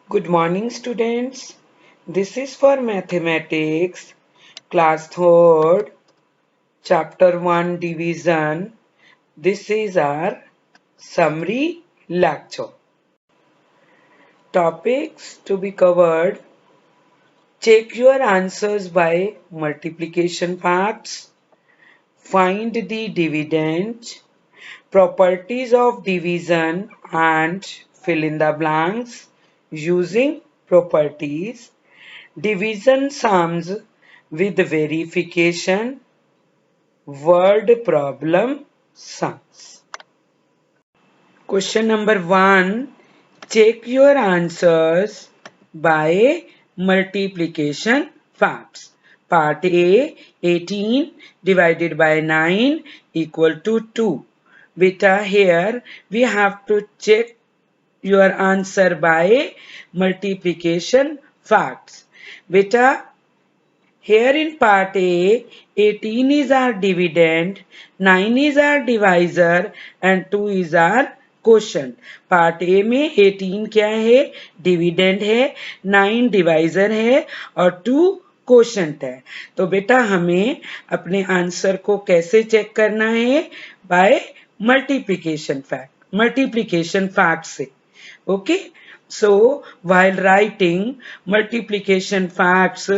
Good morning, students. This is for mathematics, class 3rd, chapter 1 division. This is our summary lecture. Topics to be covered. Check your answers by multiplication facts. Find the dividend. Properties of division and fill in the blanks using properties. Division sums with verification. Word problem sums. Question number 1. Check your answers by multiplication facts. Part A, 18 divided by 9 equal to 2. Beta, here we have to check your answer by multiplication facts. Beta, here in part A, 18 is our dividend, 9 is our divisor and 2 is our quotient. Part A में 18 क्या है? Dividend है, 9 divisor है और 2 quotient है. तो बेटा हमें अपने आंसर को कैसे चेक करना है? बाय मल्टीप्लिकेशन फैक्ट से. Okay. So, while writing multiplication facts,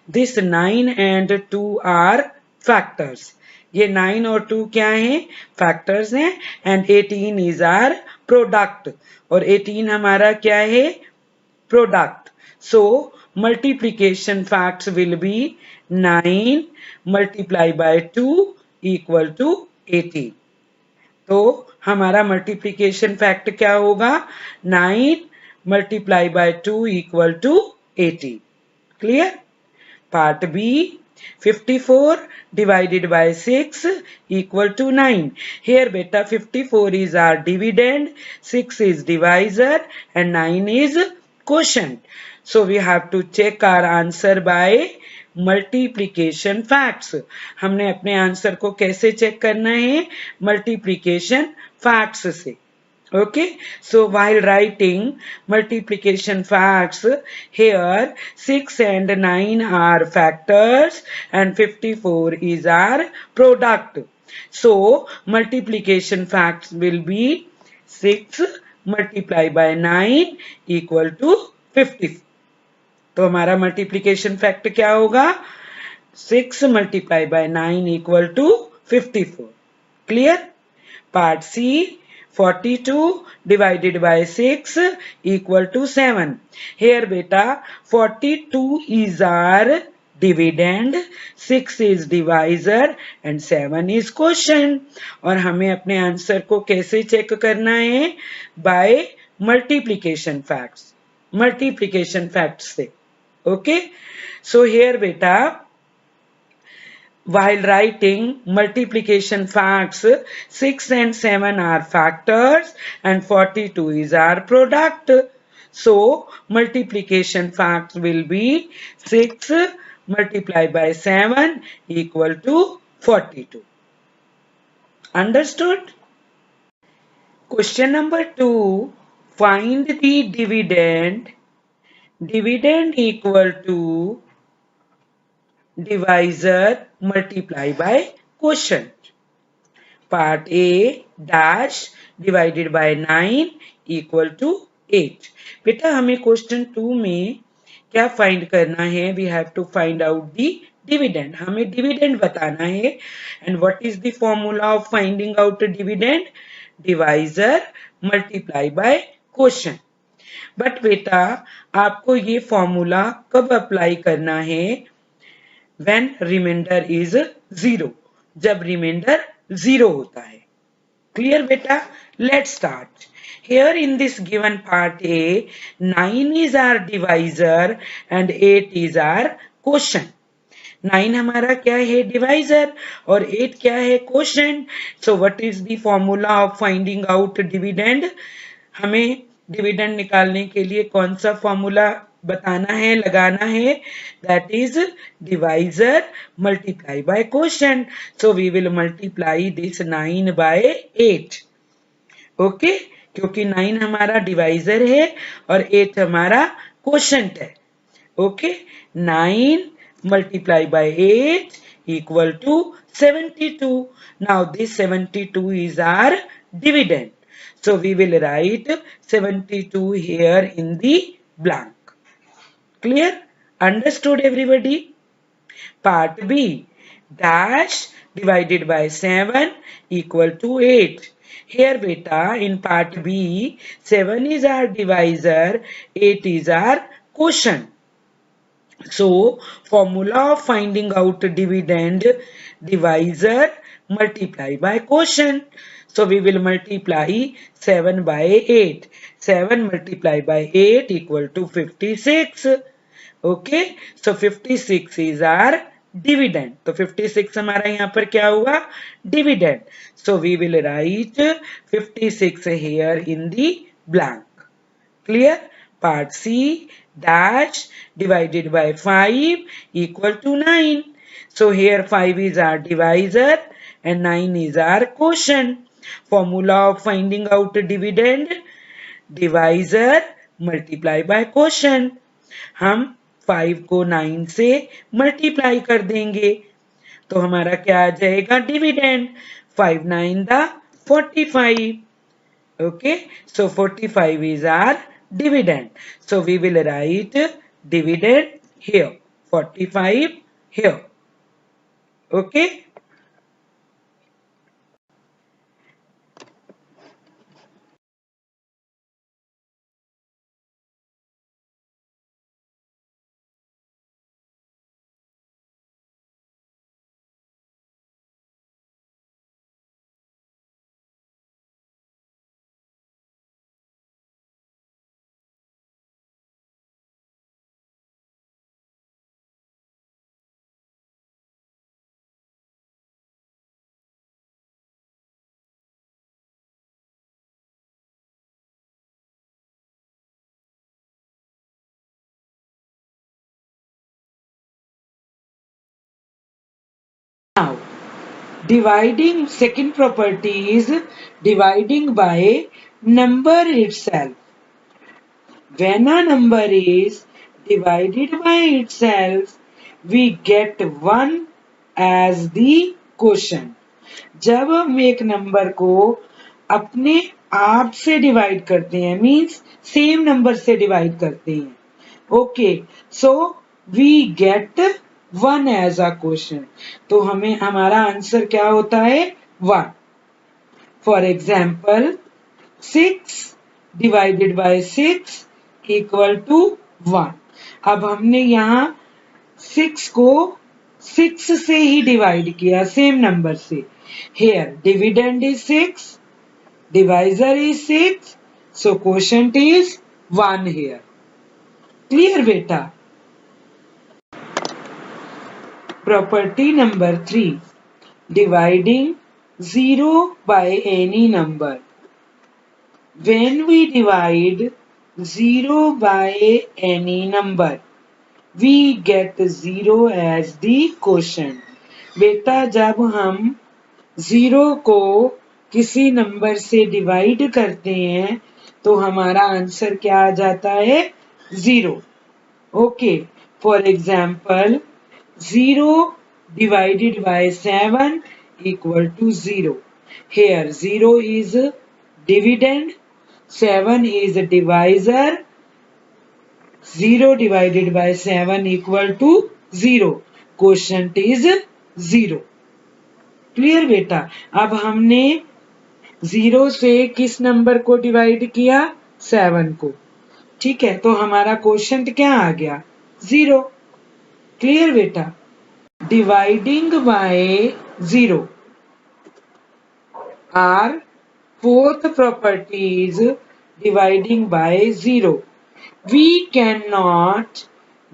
this 9 and 2 are factors. ये 9 और 2 क्या हैं? फैक्टर्स हैं. एंड 18 इज आर प्रोडक्ट और 18 हमारा क्या है? Product. So multiplication facts will be 9 multiply by 2 equal to 18. तो हमारा मल्टीप्लिकेशन फैक्ट क्या होगा? 9 multiply by 2 equal to 18. Clear? Part B, 54 divided by 6 equal to 9. Here beta 54 is our dividend, 6 is divisor and 9 is quotient. So we have to check our answer by multiplication facts. हमने अपने answer को कैसे check करना है? Multiplication facts से. Okay, so while writing multiplication facts, here 6 and 9 are factors and 54 is our product. So multiplication facts will be 6 multiplied by 9 equal to 54. तो हमारा multiplication fact क्या होगा? 6 multiplied by 9 equal to 54. Clear? Part C, 42 divided by 6 equal to 7. Here beta 42 is our dividend, 6 is divisor and 7 is quotient. और हमें अपने answer को कैसे check करना है? बाय मल्टीप्लिकेशन फैक्ट्स से. ओके. सो हियर बेटा while writing multiplication facts, 6 and 7 are factors and 42 is our product. So multiplication facts will be 6 multiplied by 7 equal to 42. Understood? Question number 2. Find the dividend. Dividend equal to divisor multiply by quotient. Part A dash divided by 9 equal to 8. बेटा हमें question 2 में क्या find करना है? We have to find out the dividend. हमें dividend बताना है. And what is the formula of finding out dividend? Divisor multiply by quotient. But बेटा आपको ये फॉर्मूला कब अप्लाई करना है? when remainder is 0. जब रिमाइंडर 0 होता है. Clear beta? Let's start. Here in this given part A, 9 is our divisor and 8 is our quotient. 9 हमारा क्या है? डिवाइजर और 8 क्या है? Quotient. So what is the formula of finding out dividend? हमें डिविडेंड निकालने के लिए कौन सा फॉर्मूला बताना है, लगाना है? That is divisor multiply by quotient. So we will multiply this 9 by 8. Okay. क्योंकि 9 हमारा डिवाइजर है और 8 हमारा क्वोशंट है. Okay, 9 multiplied by 8 equal to 72. Now this 72 is our dividend. So we will write 72 here in the blank. Clear? Understood everybody? Part B. Dash divided by 7 equal to 8. Here beta, in part B, 7 is our divisor, 8 is our quotient. So, formula of finding out dividend, divisor multiply by quotient. So, we will multiply 7 by 8. 7 multiplied by 8 equal to 56. Okay, so 56 is our dividend. तो 56 हमारा यहाँ पर क्या हुआ? Dividend. So we will write 56 here in the blank. Clear? Part C, dash divided by 5 equal to 9. So here 5 is our divisor and 9 is our quotient. Formula of finding out dividend, divisor multiply by quotient. हम 5 को 9 से multiply कर देंगे तो हमारा क्या आ जाएगा? Dividend. 5 9 दा 45. Okay, so 45 is our dividend. So we will write dividend here, 45 here. Okay. Now, dividing, second property is dividing by number itself. When a number is divided by itself, we get 1 as the quotient. जब हम एक number को अपने आप से divide करते हैं, means same number से डिवाइड करते हैं, okay, so we get 1 as a question. तो हमें हमारा आंसर क्या होता है? 1. For example 6 divided by 6 equal to 1. अब हमने यहाँ 6 को 6 से ही डिवाइड किया, सेम नंबर से. Here dividend is 6, divisor is 6, so quotient is 1 here. Clear beta? Property number 3. Dividing 0 by any number. When we divide 0 by any number, we get 0 as the quotient. बेटा जब हम 0 को किसी number से divide करते हैं तो हमारा आंसर क्या आ जाता है? 0. Okay, for example 0 divided by 7 equal to 0. Here 0 is dividend, 7 is divisor. 0 divided by 7 equal to 0. Quotient is 0. Clear बेटा? अब हमने 0 से किस नंबर को डिवाइड किया? 7 को. ठीक है, तो हमारा क्वोशंट क्या आ गया? 0. क्लियर बेटा? Dividing by 0 are fourth property is dividing by 0. We cannot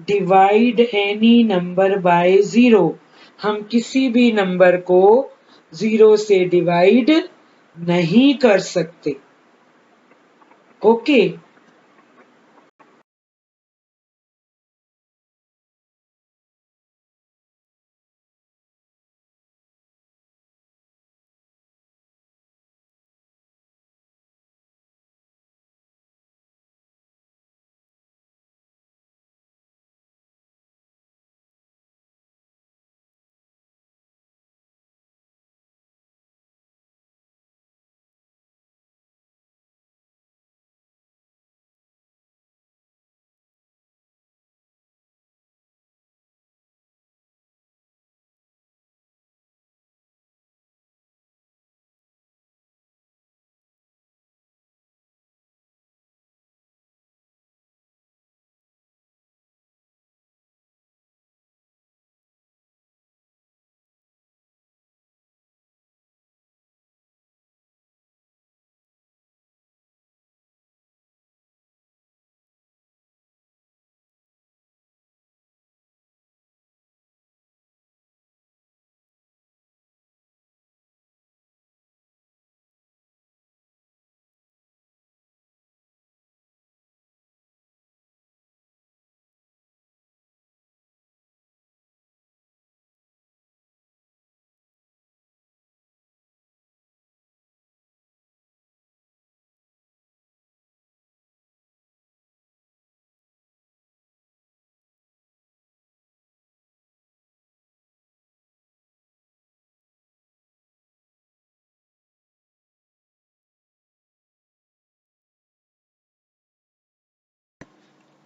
divide any number by 0. हम किसी भी नंबर को 0 से डिवाइड नहीं कर सकते. Okay.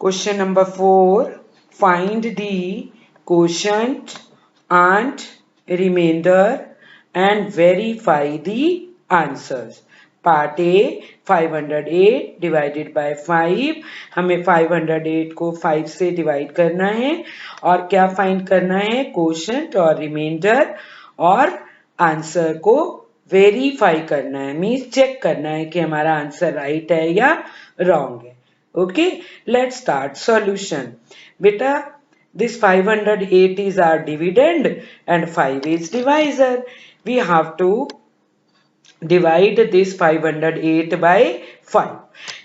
Question number 4. Find the quotient and remainder and verify the answers. Part A 508 divided by 5. हमें 508 को 5 से डिवाइड करना है और क्या फाइंड करना है? क्वोशंट और रिमाइंडर और आंसर को वेरीफाई करना है, मीन्स चेक करना है कि हमारा आंसर राइट है या रॉन्ग है. Okay, let's start solution. Beta, this 508 is our dividend and 5 is divisor. We have to divide this 508 by 5.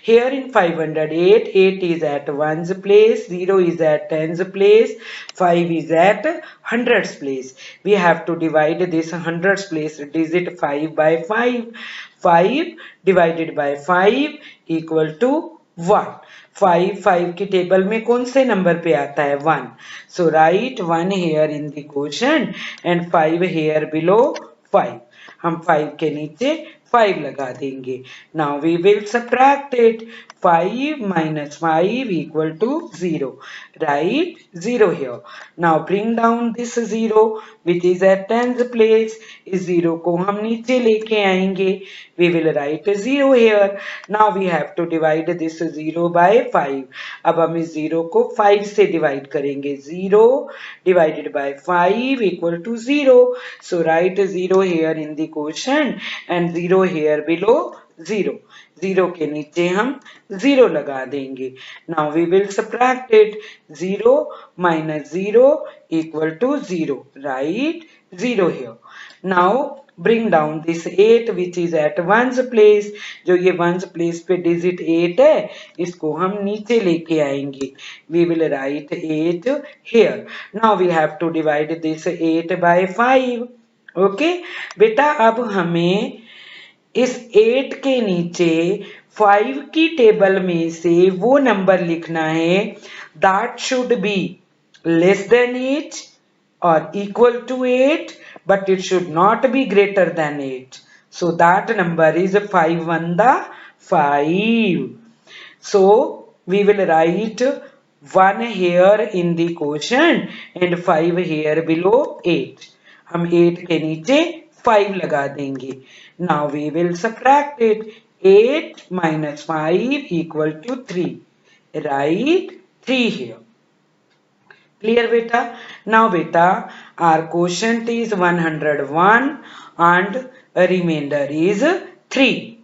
Here in 508, 8 is at 1's place, 0 is at 10's place, 5 is at 100's place. We have to divide this 100's place digit 5 by 5. 5 divided by 5 equal to 1. 5 की table में कौन से number पे आता है? 1. So write 1 here in the quotient and 5 here below 5. हम 5 के नीचे 5 लगा देंगे. Now we will subtract it. 5 minus 5 equal to 0. Write 0 here. Now bring down this 0 which is at 10th place. इस 0 को हम नीचे लेके आएंगे. We will write 0 here. Now we have to divide this 0 by 5. अब हम इस 0 को 5 से divide करेंगे. 0 divided by 5 equal to 0. So write 0 here in the quotient and 0 here below 0. 0 के नीचे हम 0 लगा देंगे. Now we will subtract it. 0 minus 0 equal to 0. Write 0 here. Now bring down this 8 which is at 1's place. जो ये 1's place पे digit 8 है, इसको हम नीचे लेके आएंगे. We will write 8 here. Now we have to divide this 8 by 5. Okay? बेटा अब हमें इस 8 के नीचे 5 की टेबल में से वो नंबर लिखना है that should be less than 8 or equal to 8 but it should not be greater than 8. So that number is 5 1 the 5. So we will write 1 here in the quotient and 5 here below 8. हम 8 के नीचे 5 लगा देंगे. Now we will subtract it. 8 minus 5 equal to 3. Write 3 here. Clear beta? Now beta, our quotient is 101 and a remainder is 3.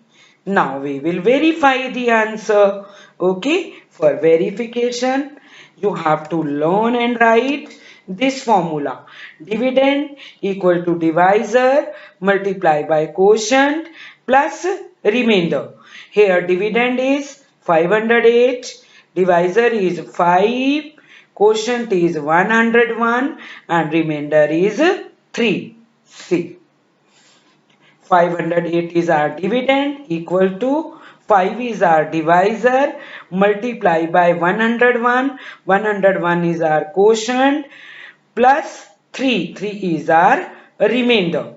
Now we will verify the answer. Okay? For verification, you have to learn and write this formula. Dividend equal to divisor multiply by quotient plus remainder. Here dividend is 508, divisor is 5, quotient is 101 and remainder is 3. See, 508 is our dividend equal to 5 is our divisor multiply by 101. 101 is our quotient plus 3. 3 is our remainder.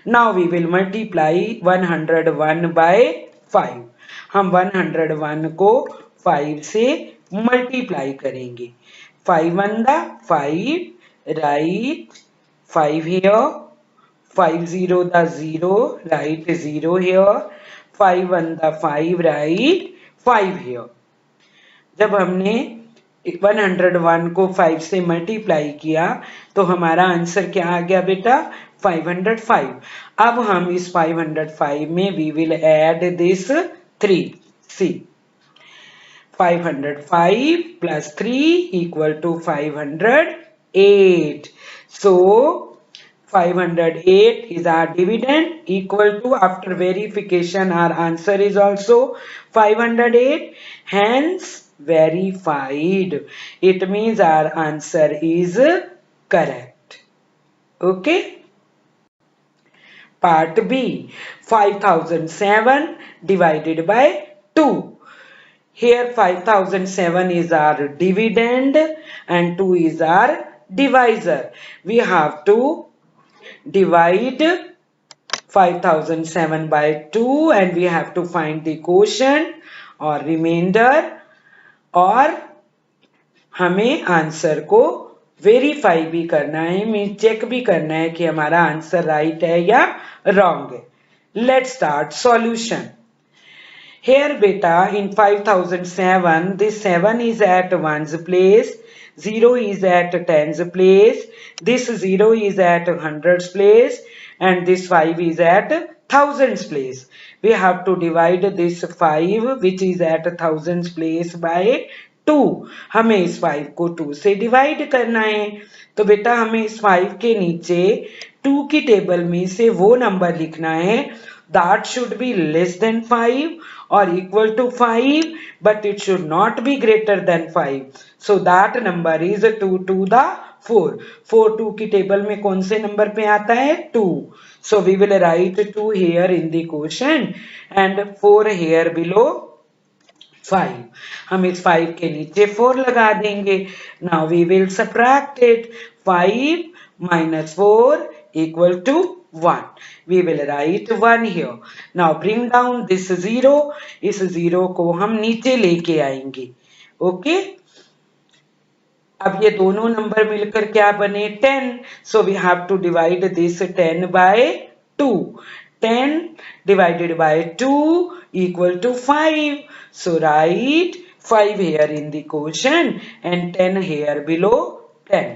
Now we will multiply 101 by 5. हम 101 को 5 से multiply करेंगे. 5 1 the 5. Write 5 here. 5 0 the 0. Write 0 here. 5 1 the 5. Write 5 here. जब हमने 101 को 5 से multiply किया तो हमारा आंसर क्या आ गया बेटा? 505. अब हम इस 505 में we will add this 3. See, 505 plus 3 equal to 508. So 508 is our dividend equal to, after verification our answer is also 508, hence verified. It means our answer is correct. Okay? Part B, 5007 divided by 2. Here 5007 is our dividend and 2 is our divisor. We have to divide 5007 by 2 and we have to find the quotient or remainder or हमें answer को verify भी करना है, mean check भी करना है कि हमारा आंसर राइट है या रॉन्ग है. Let's start solution. Here beta in 5007 this 7 is at 1's place, 0 is at 10's place, this 0 is at 100's place and this 5 is at 1000's place. We have to divide this 5 which is at 1000's place by 2. हमें इस 5 को 2 से divide करना है. तो बेटा हमें इस 5 के नीचे 2 की टेबल में से वो नंबर लिखना है that should be less than 5 or equal to 5 but it should not be greater than 5. So that number is 2 to the 4. 4 2 की टेबल में कौन से नंबर पे आता है 2. So we will write 2 here in the quotient and 4 here below 5. हम इस 5 के नीचे 4 लगा देंगे. Now we will subtract it. 5 minus 4 equal to 1. We will write 1 here. Now bring down this 0. इस 0 को हम नीचे लेके आएंगे. Okay? अब ये दोनों नंबर मिलकर क्या बने 10. So we have to divide this 10 by 2. 10 divided by 2 equal to 5. So write 5 here in the quotient and 10 here below 10.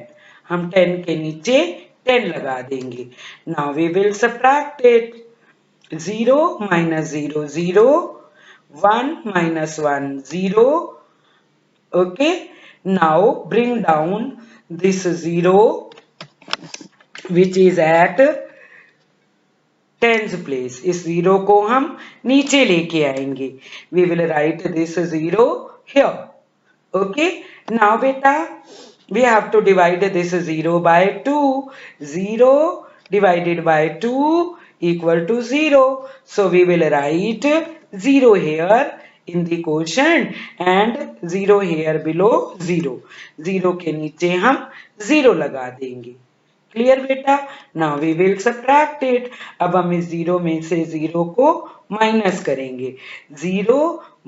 हम 10 के नीचे 10 लगा देंगे. Now we will subtract it. 0 minus 0 0, 1 minus 1 0. Okay. Now bring down this 0 which is at 10's place. इस 0 को हम नीचे लेके आएंगे. We will write this 0 here. Okay. Now beta we have to divide this 0 by 2. 0 divided by 2 equal to 0. So we will write 0 here in the quotient and 0 here below 0. 0 के नीचे हम 0 लगा देंगे. क्लियर बेटा. Now we will subtract it. अब हम इस 0 में से 0 को माइनस करेंगे. 0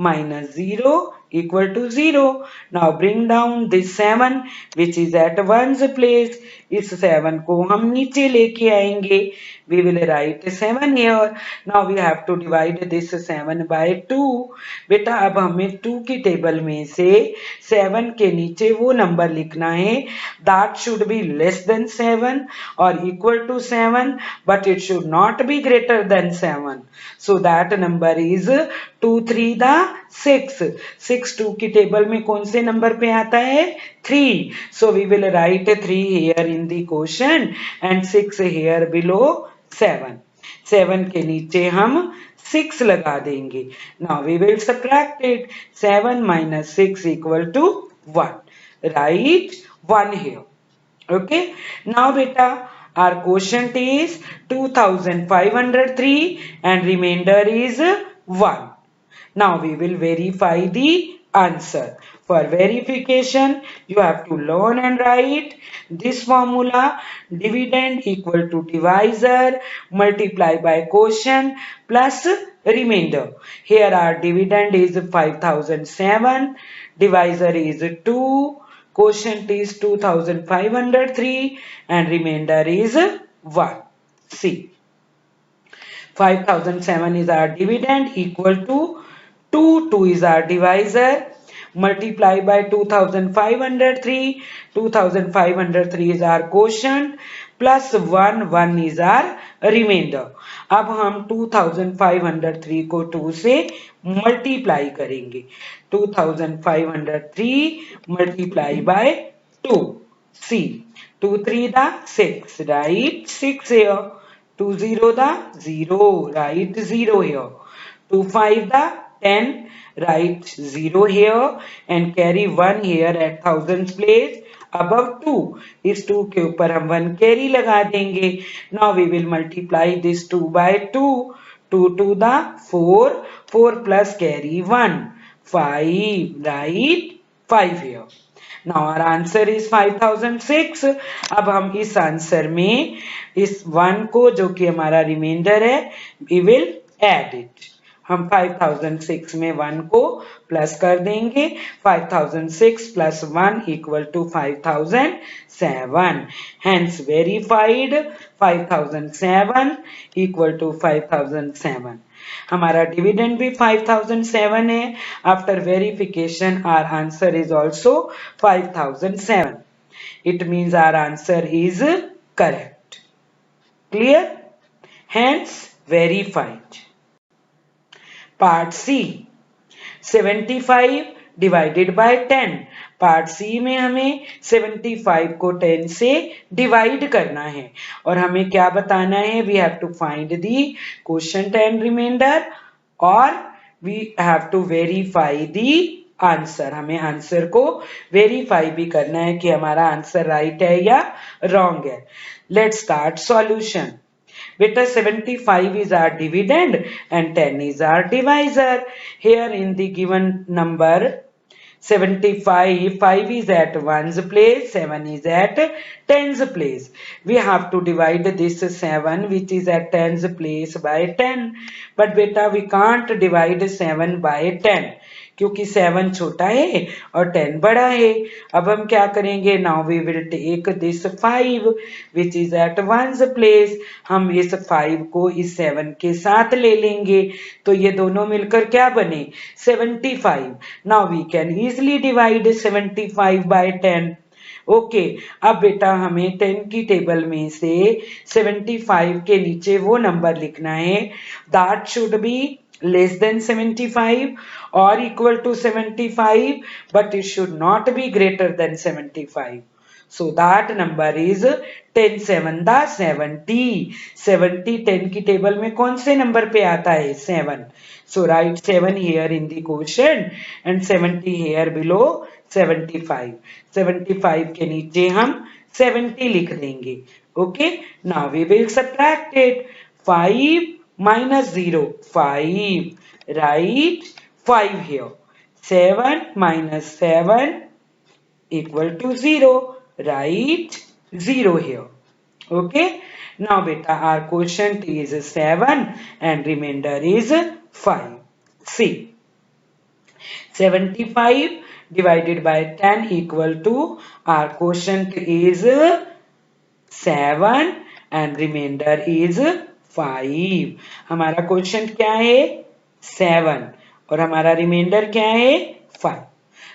minus 0 equal to 0. Now bring down this 7 which is at 1's place. इस 7 को हम नीचे लेके आएंगे. We will write 7 here. Now we have to divide this 7 by 2. बेटा अब हमें 2 की टेबल में से 7 के नीचे वो नंबर लिखना है that should be less than 7 or equal to 7 but it should not be greater than 7. So that number is 2 3 the 6. 6 2 की टेबल में कौन से नंबर पे आता है 3. So we will write 3 here in the quotient and 6 here below 7. 7 के नीचे हम 6 लगा देंगे. Now we will subtract it. 7 minus 6 equal to 1. Write 1 here. Okay. Now beta our quotient is 2503 and remainder is 1. Now we will verify the answer. For verification, you have to learn and write this formula. Dividend equal to divisor multiply by quotient plus remainder. Here our dividend is 5007, divisor is 2, quotient is 2503 and remainder is 1. See, 5007 is our dividend equal to 2, 2 is our divisor, multiply by 2503, 2503 is our quotient, plus 1, 1 is our remainder. अब हम 2503 को 2 से multiply करेंगे. 2503 multiply by 2. See, 2 3 the 6, write 6 here. 2 0 the 0, write 0 here. 2 5 the 10, write 0 here and carry 1 here at thousands place above 2. इस 2 के ऊपर हम 1 carry लगा देंगे. Now we will multiply this 2 by 2. 2 to the 4, 4 plus carry 1, 5, write 5 here. Now our answer is 5006. अब हम इस answer में इस 1 को जो कि हमारा रिमाइंडर है we will add it. हम 5006 में 1 को प्लस कर देंगे. 5006 plus 1 equal to 5007. Hence verified 5007 equal to 5007. हमारा डिविडेंड भी 5007 है. After verification our answer is also 5007. It means our answer is correct. Clear? Hence verified. Part C. 75 divided by 10. Part सी में हमें 75 को 10 से डिवाइड करना है और हमें क्या बताना है. We have to find the quotient and remainder और we have to verify the answer. हमें आंसर को वेरीफाई भी करना है कि हमारा आंसर राइट है या रॉन्ग है. Let's start solution. Beta 75 is our dividend and 10 is our divisor. Here in the given number 75, 5 is at 1's place, 7 is at 10's place. We have to divide this 7 which is at 10's place by 10. But beta we can't divide 7 by 10. क्योंकि 7 छोटा है और 10 बड़ा है. अब हम क्या करेंगे. Now we will take this 5 which is at 1's प्लेस. हम इस 5 को इस 7 के साथ ले लेंगे तो ये दोनों मिलकर क्या बने 75. Now we can easily divide 75 by 10. Okay अब बेटा हमें 10 की टेबल में से 75 के नीचे वो नंबर लिखना है that should be less than 75 or equal to 75 but it should not be greater than 75. So that number is 10 7 the 70. 70 10 की टेबल में कौन से नंबर पे आता है 7. So write 7 here in the quotient and 70 here below 75. 75 के नीचे हम 70 लिख देंगे. Okay, now we will subtract it. 5 minus 0, 5. Write 5 here. 7 minus 7 equal to 0. Write 0 here. Okay. Now beta our quotient is 7 and remainder is 5. See. 75 divided by 10 equal to our quotient is 7 and remainder is 5. हमारा question क्या है 7 और हमारा reminder क्या है 5.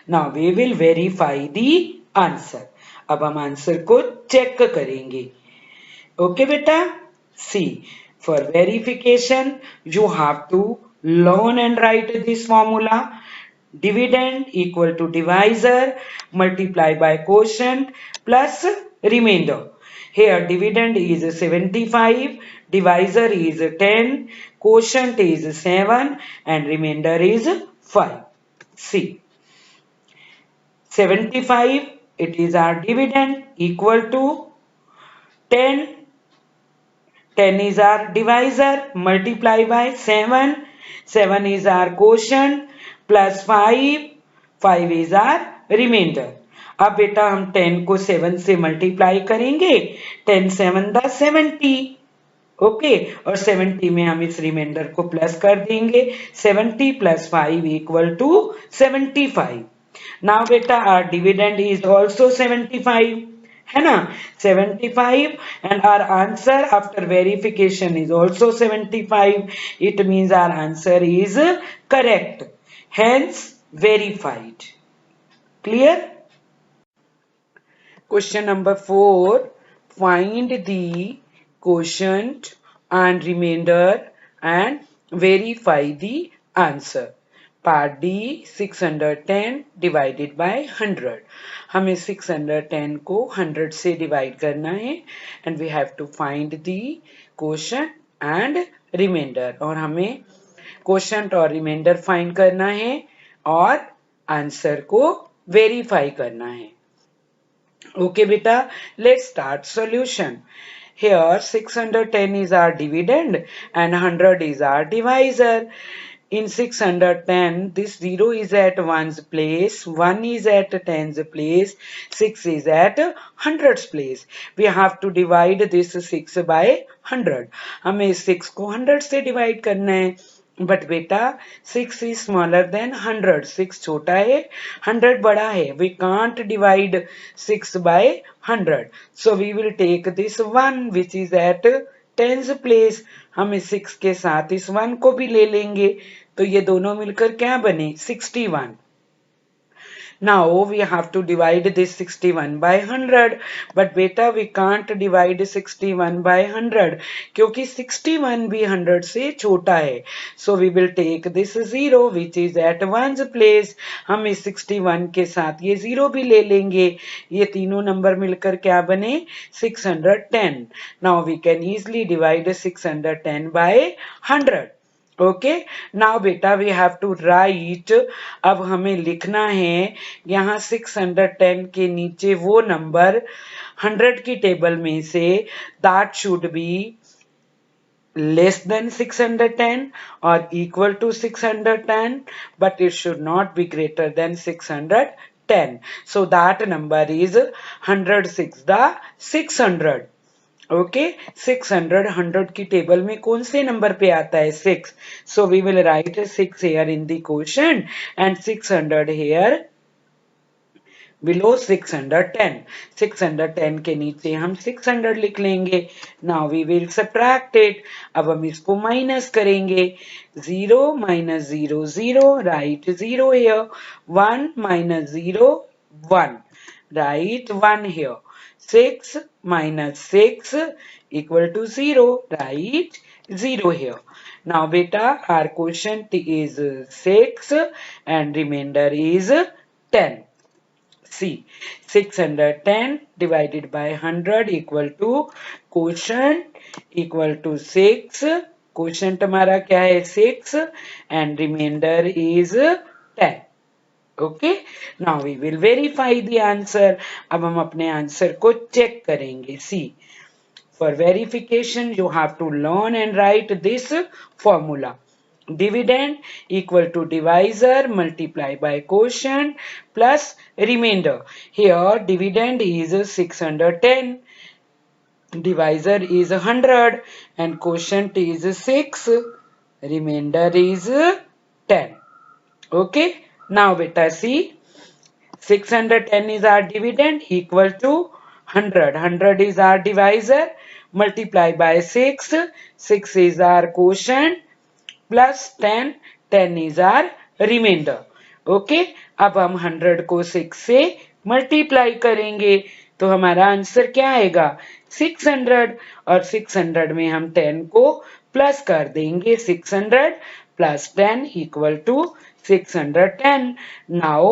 Now we will verify the answer. अब हम answer को चेक करेंगे. ओके बेटा. See for verification you have to learn and write this formula. Dividend equal to divisor multiply by quotient plus remainder. Here dividend is 75, divisor is 10, quotient is 7 and remainder is 5. See, 75 it is our dividend equal to 10. 10 is our divisor multiply by 7. 7 is our quotient plus 5. 5 is our remainder. अब बेटा हम 10 को 7 से multiply करेंगे. 10 7 the 70. Okay और 70 में हम इस रिमाइंडर को प्लस कर देंगे. 70 plus 5 equal to 75. नाउ बेटा आवर डिविडेंड इज ऑल्सो 75 है ना 75 and our answer after verification is also 75. It means our answer is correct. Hence verified. Clear? Question number 4. Find the quotient and remainder and verify the answer. Part D 610 divided by 100. हमें 610 को 100 से divide करना है and we have to find the quotient and remainder. और हमें quotient और reminder find करना है और आंसर को वेरीफाई करना है. ओके बेटा let's start solution. Here 610 is our dividend and 100 is our divisor. In 610 this 0 is at 1's place, 1 is at 10's place, 6 is at 100's place. We have to divide this 6 by 100. हमें 6 को 100 से divide करना है. But बेटा 6 is smaller than 100. 6 छोटा है, 100 बड़ा है. We can't divide 6 by 100. So we will take this 1 which is at tens place. हम इस 6 के साथ इस 1 को भी ले लेंगे. तो ये दोनों मिलकर क्या बने? 61. Now we have to divide this 61 by 100. But beta we can't divide 61 by 100 क्योंकि 61 भी 100 से छोटा है. So we will take this 0 which is at ones place. हम इस 61 के साथ ये 0 भी ले लेंगे. ये तीनों नंबर मिलकर क्या बने? 610. Now we can easily divide 610 by 100. Okay. Now बेटा वी हैव टू राइट. अब हमें लिखना है यहाँ 610 के नीचे वो नंबर 100 की टेबल में say that should be less than 610 or equal to 610, but it should not be greater than 610. So that number is 106 the 600. Okay. 600 100 की टेबल में कौन से नंबर पे आता है? 6. So we will write 6 here in the quotient and 600 here below 610. 610 के नीचे हम 600 लिख लेंगे. Now we will subtract it. अब हम इसको माइनस करेंगे. 0 minus 0 0, write 0 here. 1 minus 0 1, write 1 here. 6 minus 6 equal to 0, right? 0 here. Now beta our quotient is 6 and remainder is 10. See, 610 divided by 100 equal to quotient equal to 6. Quotient हमारा क्या है? 6 and remainder is 10. Okay. Now we will verify the answer. अब हम अपने answer को check करेंगे. See, for verification you have to learn and write this formula. Dividend equal to divisor multiply by quotient plus remainder. Here dividend is 610, divisor is 100 and quotient is 6, remainder is 10. Okay. Now beta see, 610 is our dividend equal to 100. 100 is our divisor, multiply by 6. 6 is our quotient plus 10. 10 is our remainder. Okay. अब हम 100 को 6 से multiply करेंगे तो हमारा answer क्या आएगा? 600. और 600 में हम 10 को प्लस कर देंगे. 600 plus 10 equal to 610. Now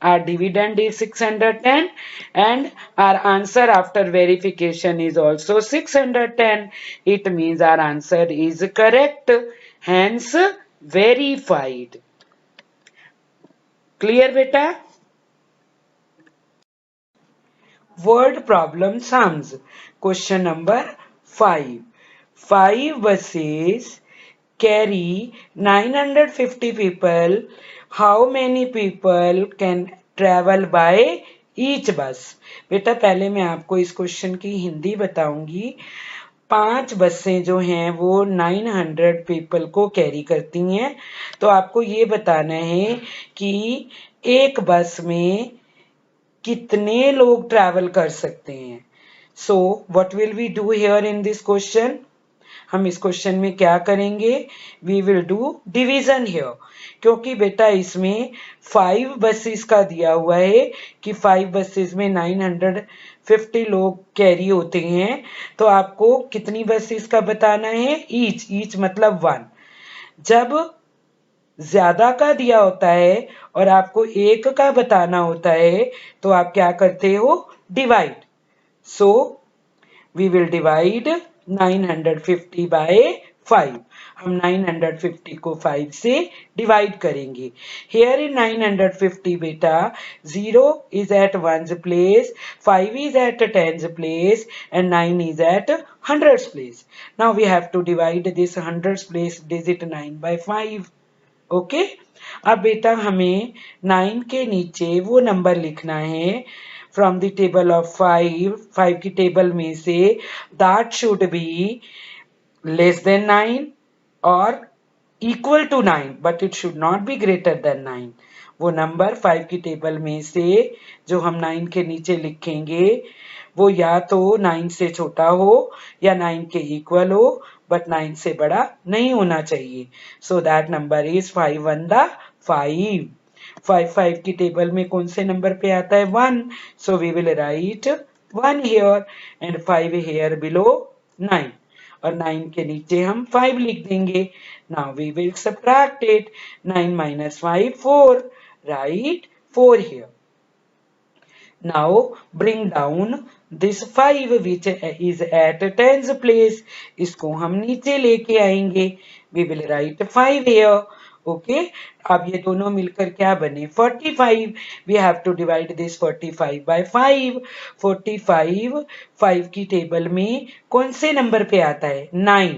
our dividend is 610 and our answer after verification is also 610. It means our answer is correct, hence verified. Clear beta? Word problem sums. Question number 5. 5 buses carry 950 people. How many people can travel by each bus? बेटा पहले मैं आपको इस question की हिंदी बताऊंगी. 5 बसें जो हैं वो 900 पीपल को कैरी करती हैं. तो आपको ये बताना है कि एक बस में कितने लोग ट्रैवल कर सकते हैं. So what will we do here in this question? हम इस क्वेश्चन में क्या करेंगे? We will do division here. क्योंकि बेटा इसमें 5 बसेस का दिया हुआ है कि 5 बसेस में 950 लोग कैरी होते हैं. तो आपको कितनी बसेस का बताना है? ईच मतलब 1. जब ज्यादा का दिया होता है और आपको एक का बताना होता है तो आप क्या करते हो? Divide. So we will divide 950 by 5. हम 950 को 5 से डिवाइड करेंगे. Here in 950 बेटा 0 is at ones place, 5 is at tens place and 9 is at hundreds place. Now we have to divide this hundreds place digit 9 by 5. Okay. अब बेटा हमें 9 के नीचे वो नंबर लिखना है from the table of 5 की टेबल में से that should be less than 9 or equal to 9 but it should not be greater than 9. वो नंबर 5 की टेबल में से जो हम 9 के नीचे लिखेंगे वो या तो 9 से छोटा हो या 9 के इक्वल हो बट 9 से बड़ा नहीं होना चाहिए. So that number is 5 1 the 5. 5 की टेबल में कौन से नंबर पे आता है 1. So we will write 1 here and 5 here below 9 और 9 के नीचे हम 5 लिख देंगे. Now we will subtract it. 9 minus 5 4. Write 4 here. Now bring down this 5 which is at tens place. इसको हम नीचे लेके आएंगे. We will write 5 here. Okay अब ये दोनों मिलकर क्या बने 45. We have to divide this 45 by 5. 45 5 की टेबल में कौन से नंबर पे आता है 9.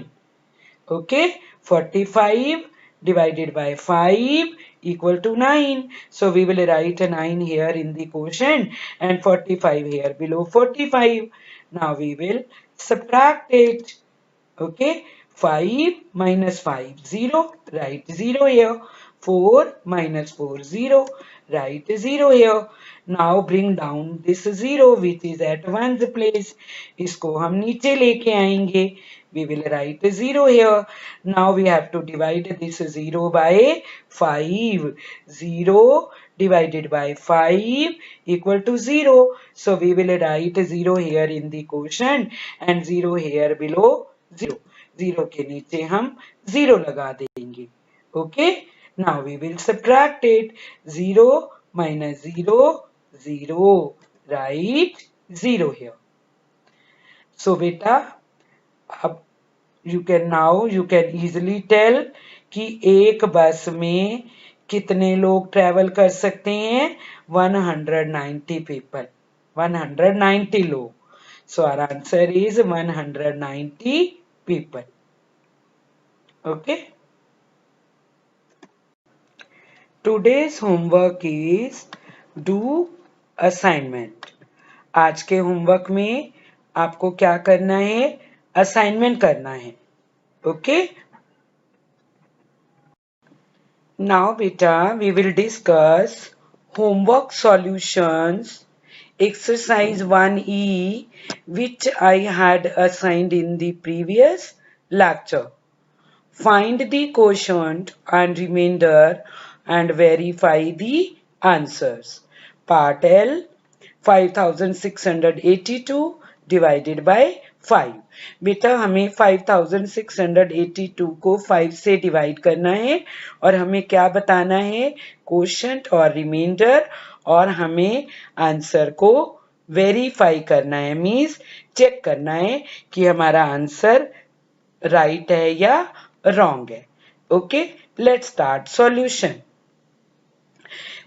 Okay 45 divided by 5 equal to 9. So we will write a 9 here in the quotient and 45 here below 45. Now we will subtract it. Okay 5 minus 5 0. Write 0 here. 4 minus 4 0. Write 0 here. Now bring down this 0 which is at ones place. इसको हम नीचे लेके आएंगे. We will write 0 here. Now we have to divide this 0 by 5. 0 divided by 5 equal to 0. So we will write 0 here in the quotient and 0 here below 0. 0 के नीचे हम 0 लगा देंगे. Okay. Now we will subtract it. 0 minus 0 0. Write 0 here. So beta अब you can easily tell कि एक बस में कितने लोग ट्रेवल कर सकते हैं 190 people 190 लोग. So our answer is 190 people. Okay. Today's homework is do assignment. आज के होमवर्क में आपको क्या करना है असाइनमेंट करना है. ओके नाउ बेटा we will discuss homework solutions exercise 1E which I had assigned in the previous lecture. Find the quotient and remainder and verify the answers. Part L 5682 divided by 5. बेटा हमें 5682 को 5 से divide करना है और हमें क्या बताना है क्वोशंट और रिमाइंडर और हमें आंसर को वेरीफाई करना है मींस चेक करना है कि हमारा आंसर राइट है या रॉन्ग है. Okay let's start solution.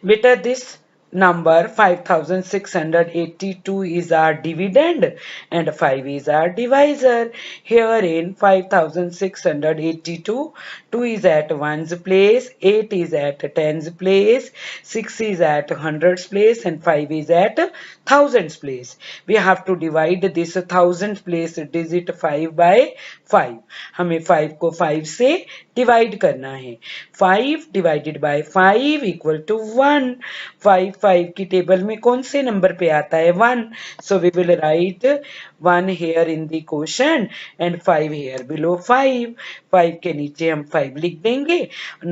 बेटा this number 5682 is our dividend and 5 is our divisor. Here in 5682 2 is at ones place, 8 is at tens place, 6 is at hundreds place and 5 is at thousands place. We have to divide this thousands place digit 5 by 5. हमें 5 को 5 से divide करना है. 5 divided by 5 equal to 1. 5 5 की table में कौन से number पे आता है 1. So we will write 1 here in the quotient and 5 here below 5. 5 के नीचे हम 5 लिख देंगे.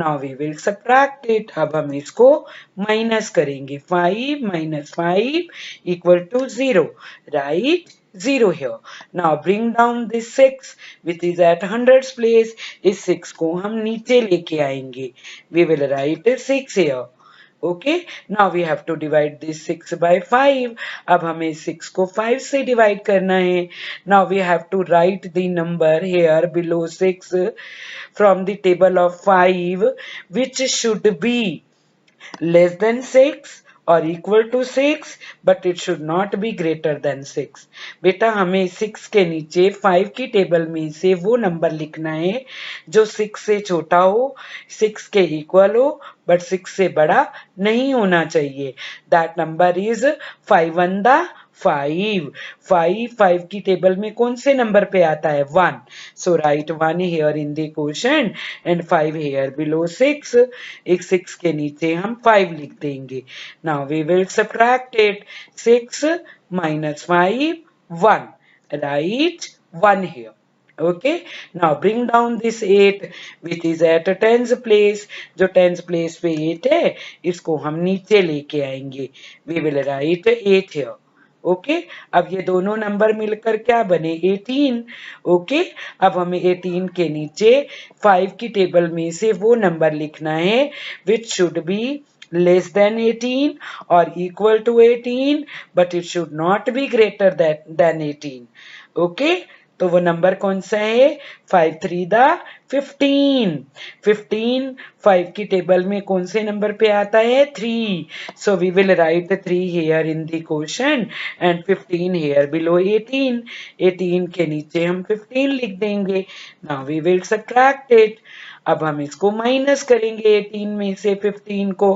Now we will subtract it. अब हम इसको माइनस करेंगे. 5 minus 5 equal to 0. Right? 0 here. Now bring down this 6 which is at hundreds place. इस 6 को हम नीचे लेके आएंगे. We will write 6 here. Okay. Now we have to divide this 6 by 5. अब हमें 6 को 5 से डिवाइड करना है. Now we have to write the number here below 6 from the table of 5 which should be less than 6 or equal to 6 but it should not be greater than 6. बेटा हमें 6 के नीचे 5 की टेबल में से वो नंबर लिखना है जो 6 से छोटा हो 6 के इक्वल हो बट 6 से बड़ा नहीं होना चाहिए. दैट नंबर इज 5 1 द 5 5 की टेबल में कौन से नंबर पे आता है 1 so right 1 here in the quotient and 5 here below 6 एक 6 के नीचे हम 5 लिख देंगे now we will subtract it 6 minus 5 1 write 1 here. Okay, now bring down this 8 which is at a tens place. जो tens place पे 8 है इसको हम नीचे लेके आएंगे. We will write 8 here. Okay अब ये दोनों नंबर मिलकर क्या बने 18 ओके अब हमें 18 के नीचे 5 की टेबल में से वो नंबर लिखना है which should be less than 18 or equal to 18 but it should not be greater than 18 okay तो वो नंबर कौन सा है 5 3 दा 15 15 5 की टेबल में कौन से नंबर पे आता है 3 so we will write 3 here in the quotient and 15 here below 18 18 के नीचे हम 15 लिख देंगे now we will subtract it अब हम इसको माइनस करेंगे 18 में से 15 को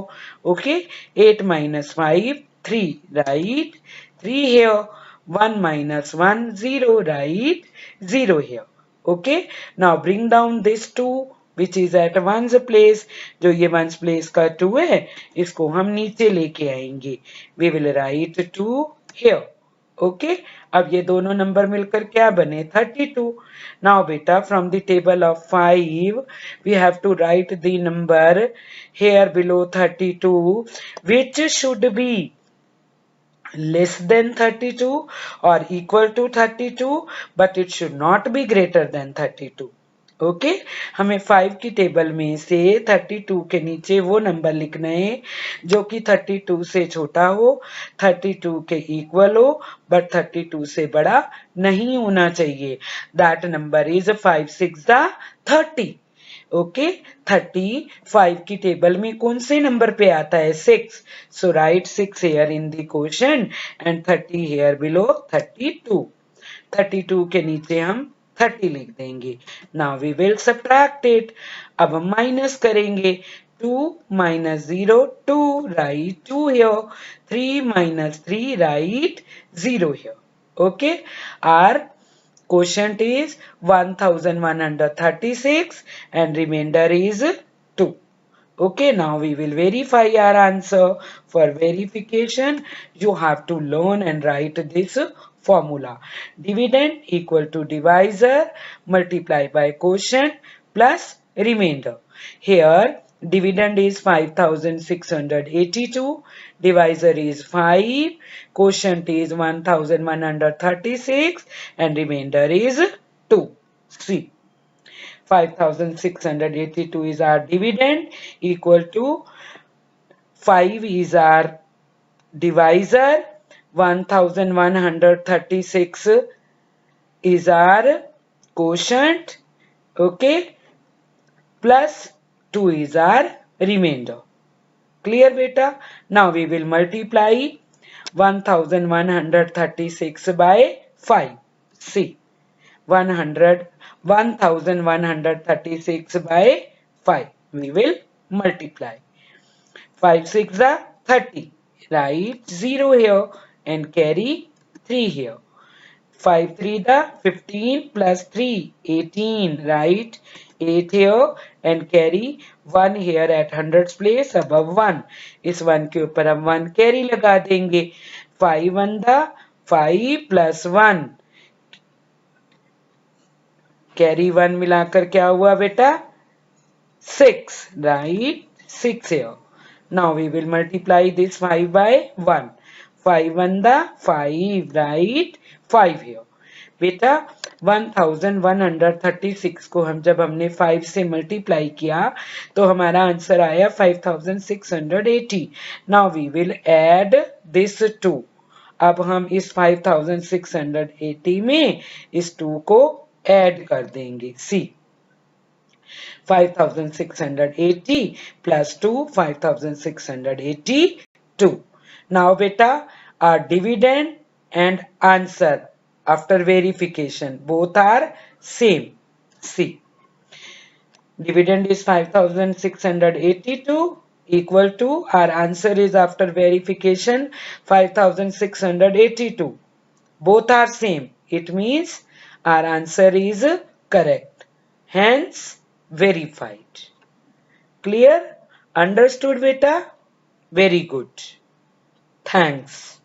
okay 8 minus 5 3 right 3 here 1 minus 1 0 right 0 here okay now bring down this 2 which is at one's place जो ये one's place का 2 है इसको हम नीचे लेके आएंगे we will write 2 here okay अब ये दोनों नंबर मिलकर क्या बने 32 now beta from the table of 5 we have to write the number here below 32 which should be less than 32 or equal to 32 but it should not be greater than 32 okay हमें 5 की table में से 32 के नीचे वो number लिखना है जो कि 32 से छोटा हो 32 के इक्वल हो बट 32 से बड़ा नहीं होना चाहिए दैट नंबर इज 5 6 30 ओके 35 की टेबल में कौन से नंबर पे आता है 6 so right 6 here in the quotient and 30 here below 32 32 के नीचे हम 30 लिख देंगे now we will subtract it अब हम माइनस करेंगे 2 minus 0 2 write 2 here 3 minus 3 write 0 here okay our quotient is 1136 and remainder is 2 okay now we will verify our answer for verification you have to learn and write this formula dividend equal to divisor multiplied by quotient plus remainder here dividend is 5682 divisor is 5 quotient is 1136 and remainder is 2 see 5682 is our dividend equal to 5 is our divisor 1136 is our quotient okay plus 2 is our remainder clear beta now we will multiply 1136 by 5 see 1136 by 5 we will multiply 5 6 are 30 write 0 here and carry 3 here 5 3 the 15 plus 3 18 right 8 here and carry 1 here at hundreds place above 1 इस 1 के ऊपर हम 1 carry लगा देंगे 5 1 the 5 plus 1 carry 1 मिलाकर क्या हुआ बेटा 6 right 6 here now we will multiply this 5 by 1 5 1 the 5 right 5 here बेटा 1136 को हम जब हमने 5 से मल्टीप्लाई किया तो हमारा आंसर आया 5680 now we will add this 2 अब हम इस 5680 में इस 2 को ऐड कर देंगे सी 5680 plus 2 5682 now beta our dividend and answer after verification both are same see dividend is 5682 equal to, our answer is after verification 5682. Both are same. It means our answer is correct. Hence verified. Clear? Understood beta? Very good. Thanks.